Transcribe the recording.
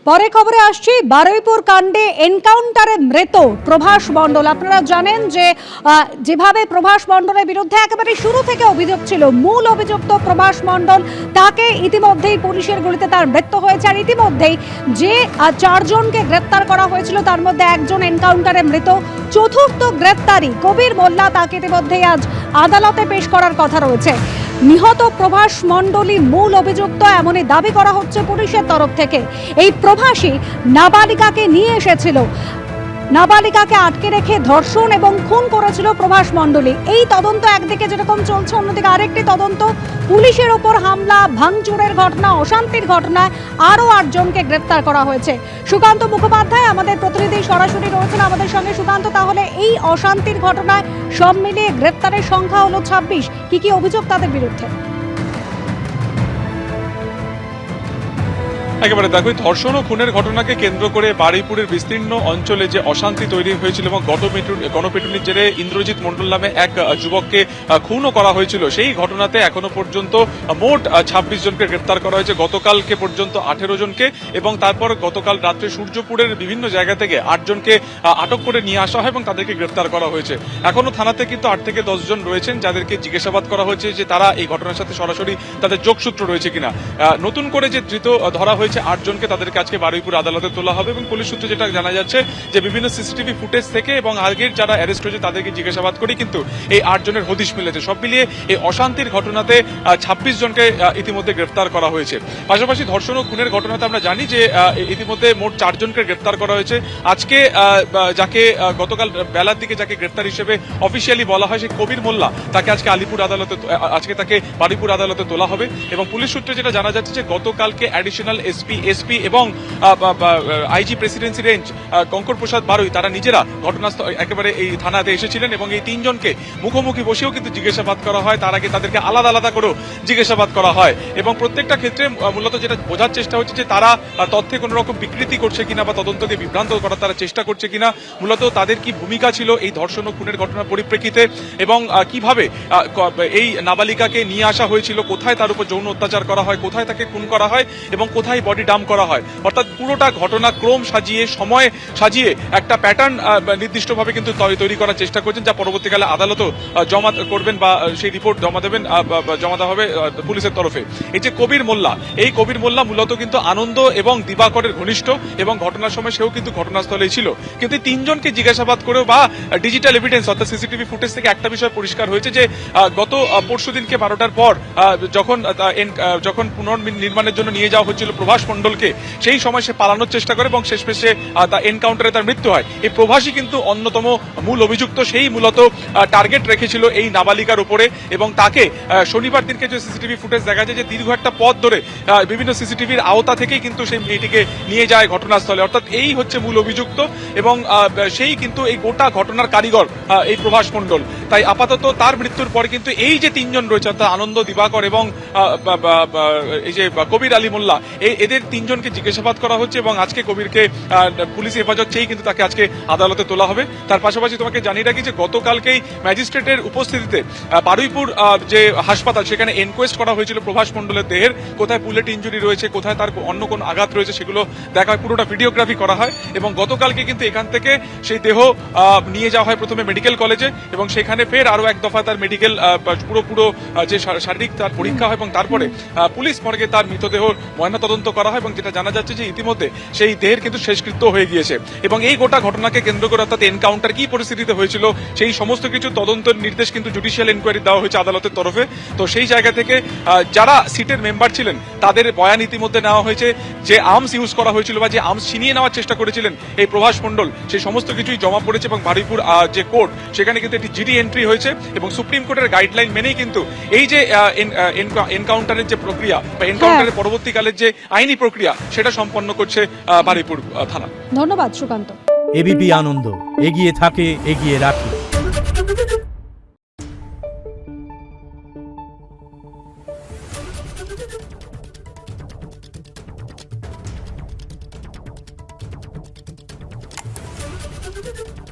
পরে খবরে আসছি বারুইপুর কাণ্ডে এনকাউন্টারে মৃত প্রভাস মণ্ডল। আপনারা জানেন যে যেভাবে প্রভাস মণ্ডলের বিরুদ্ধে একেবারে শুরু থেকে অভিযোগ ছিল, মূল অভিযুক্ত প্রভাস মণ্ডল, তাকে ইতিমধ্যেই পুলিশের গুলিতে তার মৃত্যু হয়েছে। আর ইতিমধ্যেই যে চারজনকে গ্রেপ্তার করা হয়েছিল তার মধ্যে একজন এনকাউন্টারে মৃত। চতুর্থ গ্রেপ্তারি কবির মোল্লা, তাকে ইতিমধ্যেই আজ আদালতে পেশ করার কথা রয়েছে। নিহত প্রভাস মণ্ডলই মূল অভিযুক্ত এমনই দাবি করা হচ্ছে পুলিশের তরফ থেকে। এই প্রভাসী নাবালিকাকে নিয়ে এসেছিল, নাবালিকাকে আটকে রেখে ধর্ষণ এবং খুন করেছিল প্রভাস মণ্ডলী। এই তদন্ত একদিকে যেরকম চলছে, অন্যদিকে আরেকটি তদন্ত, পুলিশের ওপর হামলা, ভাঙচুরের ঘটনা, অশান্তির ঘটনায় আরও 8 জনকে গ্রেপ্তার করা হয়েছে। সুকান্ত মুখোপাধ্যায় আমাদের প্রতিনিধি সরাসরি রয়েছেন আমাদের সঙ্গে। সুকান্ত, তাহলে এই অশান্তির ঘটনায় সব মিলিয়ে গ্রেপ্তারের সংখ্যা হলো 26। কি অভিযোগ তাদের বিরুদ্ধে? একেবারে দেখো, ধর্ষণ ও খুনের ঘটনাকে কেন্দ্র করে বারুইপুরের বিস্তীর্ণ অঞ্চলে যে অশান্তি তৈরি হয়েছিল এবং গণপিটুনির জেরে ইন্দ্রজিৎ মণ্ডল নামে এক যুবককে খুনও করা হয়েছিল, সেই ঘটনাতে এখনো পর্যন্ত মোট 26 জনকে গ্রেপ্তার করা হয়েছে। গতকালকে পর্যন্ত 18 জনকে, এবং তারপর গতকাল রাত্রে সূর্যপুরের বিভিন্ন জায়গা থেকে 8 জনকে আটক করে নিয়ে আসা হয় এবং তাদেরকে গ্রেপ্তার করা হয়েছে। এখনো থানাতে কিন্তু 8 থেকে 10 জন রয়েছেন, যাদেরকে জিজ্ঞাসাবাদ করা হয়েছে যে তারা এই ঘটনার সাথে সরাসরি তাদের যোগসূত্র রয়েছে কিনা। নতুন করে যে ধৃত ধরা হয়েছে 8 জনকে, তাদেরকে আজকে বারুইপুর আদালতে তোলা হবে। এবং পুলিশ সূত্রে যেটা জানা যাচ্ছে যে বিভিন্ন সিসিটিভি ফুটেজ থেকে এবং আগের যারা অ্যারেস্ট হয়েছে তাদেরকে জিজ্ঞাসাবাদ করে কিন্তু এই 8 জনের হদিশ মিলেছে। সব মিলিয়ে এই অশান্তির ঘটনাতে 26 জনকে ইতিমধ্যে গ্রেফতার করা হয়েছে। পাশাপাশি ধর্ষণ ও খুনের ঘটনাতে আমরা জানি যে ইতিমধ্যে মোট 4 জনকে গ্রেফতার করা হয়েছে। আজকে যাকে গতকাল বেলার দিকে যাকে গ্রেফতার হিসেবে অফিসিয়ালি বলা হয়, সেই কবির মোল্লা, তাকে আজকে তাকে বারুইপুর আদালতে তোলা হবে। এবং পুলিশ সূত্রে যেটা জানা যাচ্ছে যে গতকালকে অ্যাডিশনাল এসপি এবং আইজি প্রেসিডেন্সি রেঞ্জ কঙ্কর প্রসাদ বারুই, তারা নিজেরা ঘটনাস্থল একেবারে এই থানাতে এসেছিলেন এবং এই 3 জনকে মুখোমুখি বসেও কিন্তু জিজ্ঞাসাবাদ করা হয়। তার আগে তাদেরকে আলাদা আলাদা করেও জিজ্ঞাসাবাদ করা হয় এবং প্রত্যেকটা ক্ষেত্রে মূলত যেটা বোঝার চেষ্টা হচ্ছে যে তারা তথ্যে কোনো রকম বিকৃতি করছে কিনা বা তদন্তকে বিভ্রান্ত করার তারা চেষ্টা করছে কিনা, মূলত তাদের কি ভূমিকা ছিল এই ধর্ষণ ও খুনের ঘটনার পরিপ্রেক্ষিতে, এবং কিভাবে এই নাবালিকাকে নিয়ে আসা হয়েছিল, কোথায় তার উপর যৌন অত্যাচার করা হয়, কোথায় তাকে খুন করা হয় এবং কোথায় বডি ডাম্প করা হয়। অর্থাৎ পুরোটা ঘটনাক্রম সাজিয়ে, সময় সাজিয়ে একটা প্যাটার্ন নির্দিষ্টভাবে কিন্তু তৈরি করার চেষ্টা করছেন, যা পরবর্তীকালে আদালতও জমা করবেন বা সেই রিপোর্ট জমা দেওয়া হবে পুলিশের তরফে। এই যে কবির মোল্লা, এই কবির মোল্লা মূলত কিন্তু আনন্দ এবং দিবাকরের ঘনিষ্ঠ, এবং ঘটনার সময় সেও কিন্তু ঘটনাস্থলেই ছিল। কিন্তু 3 জনকে জিজ্ঞাসাবাদ করেও বা ডিজিটাল এভিডেন্স অর্থাৎ সিসিটিভি ফুটেজ থেকে একটা বিষয় পরিষ্কার হয়েছে যে গত পরশুদিনকে 12টার পর যখন পুনর্নির্মাণের জন্য নিয়ে যাওয়া হচ্ছিল প্রভাস মণ্ডলকে, সেই সময় সে পালানোর চেষ্টা করে এবং শেষমেশে এনকাউন্টারে তার মৃত্যু হয়। এই প্রভাসী কিন্তু অন্যতম মূল অভিযুক্ত, সেই মূলত টার্গেট রেখেছিল এই নাবালিকার উপরে। এবং তাকে শনিবার দিনকে যে সিসিটিভি ফুটেজ দেখা যায় যে দীর্ঘ একটা পথ ধরে বিভিন্ন সিসিটিভির আওতা থেকেই কিন্তু সেই মেয়েটিকে নিয়ে যায় ঘটনাস্থলে। অর্থাৎ এই হচ্ছে মূল অভিযুক্ত এবং সেই কিন্তু এই গোটা ঘটনার কারিগর এই প্রভাস মণ্ডল। তাই আপাতত তার মৃত্যুর পরে কিন্তু এই যে 3 জন রয়েছে, অর্থাৎ আনন্দ, দিবাকর এবং এই যে কবির আলী মোল্লা, এদের 3 জনকে জিজ্ঞাসাবাদ করা হচ্ছে এবং আজকে কবিরকে পুলিশ হেফাজত চেয়েই কিন্তু তাকে আজকে আদালতে তোলা হবে। তার পাশাপাশি তোমাকে জানিয়ে রাখি যে গতকালকেই ম্যাজিস্ট্রেটের উপস্থিতিতে বারুইপুর যে হাসপাতাল, সেখানে এনকোয়েস্ট করা হয়েছিল প্রভাস মণ্ডলের দেহের, কোথায় বুলেট ইঞ্জুরি রয়েছে, কোথায় তার অন্য কোন আঘাত রয়েছে, সেগুলো দেখা হয়, পুরোটা ভিডিওগ্রাফি করা হয়। এবং গতকালকে কিন্তু এখান থেকে সেই দেহ নিয়ে যাওয়া হয় প্রথমে মেডিকেল কলেজে, এবং সেখানে ফের আরো এক দফা তার মেডিকেল পুরো যে শারীরিক তার পরীক্ষা হয় এবং তারপরে পুলিশ মর্গে তার মৃতদেহ ময়নাতদন্ত করা হয়। এবং যেটা জানা যাচ্ছে যে ইতিমধ্যে সেই দেহের কিন্তু শেষকৃত্য হয়ে গিয়েছে। এবং এই গোটা ঘটনাকে কেন্দ্র করে, অর্থাৎ এনকাউন্টার কি পরিস্থিতিতে হয়েছিল, সেই সমস্ত কিছু তদন্তের নির্দেশ কিন্তু জুডিশিয়াল ইনকোয়ারি দেওয়া হয়েছে আদালতের তরফে। তো সেই জায়গা থেকে যারা সিটের মেম্বার ছিলেন তাদের বয়ান ইতিমধ্যে নেওয়া হয়েছে। যে আর্মস ইউজ করা হয়েছিল বা যে আর্মস ছিনিয়ে নেওয়ার চেষ্টা করেছিলেন এই প্রভাস মণ্ডল, সেই সমস্ত কিছুই জমা পড়েছে। এবং বারুইপুর যে কোর্ট, সেখানে কিন্তু একটি জিডি এন্ট্রি হয়েছে এবং সুপ্রিম কোর্টের গাইডলাইন মেনেই কিন্তু এই যে এনকাউন্টারের যে প্রক্রিয়া বা এনকাউন্টারের পরবর্তীকালের যে আইনি প্রক্রিয়া, সেটা সম্পন্ন করছে বারুইপুর থানা। ধন্যবাদ সুকান্ত। এবিপি আনন্দ, এগিয়ে থাকে, এগিয়ে রাখে। Thank you.